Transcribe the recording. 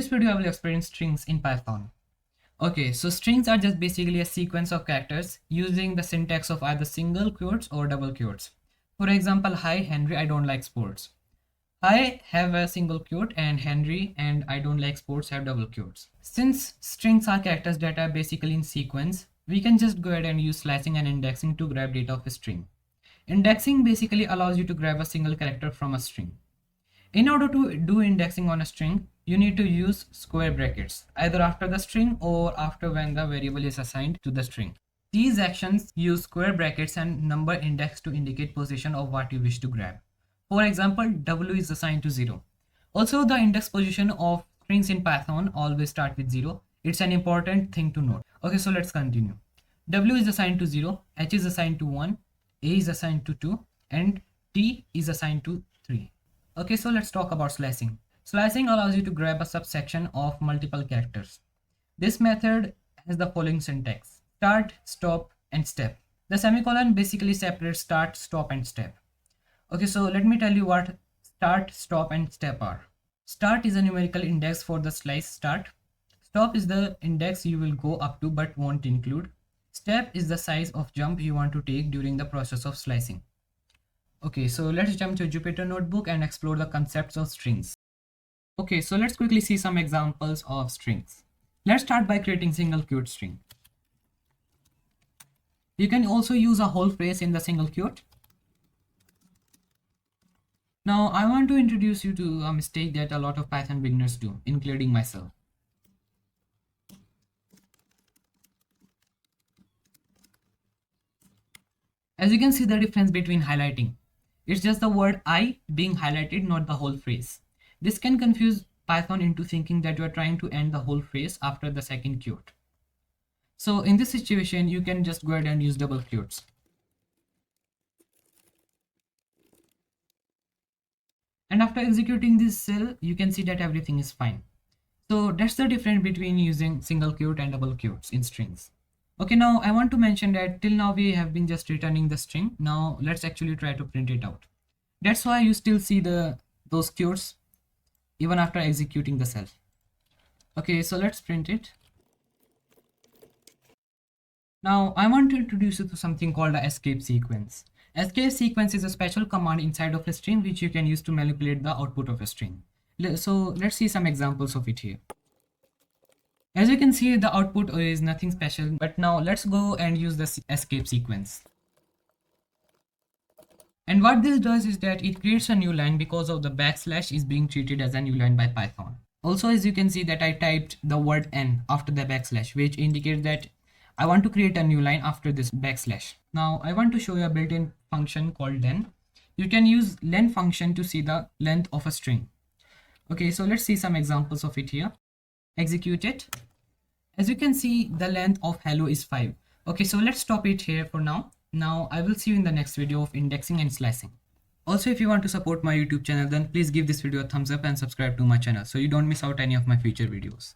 this video I will explain strings in Python. Okay, so strings are just basically a sequence of characters using the syntax of either single quotes or double quotes. For example, hi Henry, I don't like sports. I have a single quote and Henry and I don't like sports have double quotes. Since strings are characters that are basically in sequence, we can just go ahead and use slicing and indexing to grab data of a string. Indexing basically allows you to grab a single character from a string. In order to do indexing on a string, you need to use square brackets, either after the string or after when the variable is assigned to the string. These actions use square brackets and number index to indicate position of what you wish to grab. For example, W is assigned to 0. Also, the index position of strings in Python always start with 0. It's an important thing to note. Okay, so let's continue. W is assigned to 0, H is assigned to 1, A is assigned to 2, and T is assigned to 3. Okay, so let's talk about slicing. Slicing allows you to grab a subsection of multiple characters. This method has the following syntax: start, stop, and step. The semicolon basically separates start, stop, and step. Okay, so let me tell you what start, stop, and step are. Start is a numerical index for the slice start. Stop is the index you will go up to but won't include. Step is the size of jump you want to take during the process of slicing. Okay, so let's jump to Jupyter Notebook and explore the concepts of strings. Okay, so let's quickly see some examples of strings. Let's start by creating single quote string. You can also use a whole phrase in the single quote. Now, I want to introduce you to a mistake that a lot of Python beginners do, including myself. As you can see the difference between highlighting. It's just the word I being highlighted, not the whole phrase. This can confuse Python into thinking that you are trying to end the whole phrase after the second quote. So in this situation, you can just go ahead and use double quotes. And after executing this cell, you can see that everything is fine. So that's the difference between using single quote and double quotes in strings. Okay, now I want to mention that till now we have been just returning the string. Now let's actually try to print it out. That's why you still see those quotes even after executing the cell. Okay, so let's print it. Now I want to introduce you to something called the escape sequence. Escape sequence is a special command inside of a string which you can use to manipulate the output of a string. So let's see some examples of it here. As you can see, the output is nothing special, but now let's go and use the escape sequence. And what this does is that it creates a new line because of the backslash is being treated as a new line by Python. Also, as you can see that I typed the word n after the backslash, which indicates that I want to create a new line after this backslash. Now I want to show you a built-in function called len. You can use len function to see the length of a string. Okay, so let's see some examples of it here. Execute it. As you can see, the length of hello is 5. Okay, so let's stop it here for now. Now I will see you in the next video of indexing and slicing. Also, if you want to support my YouTube channel, then please give this video a thumbs up and subscribe to my channel so you don't miss out any of my future videos.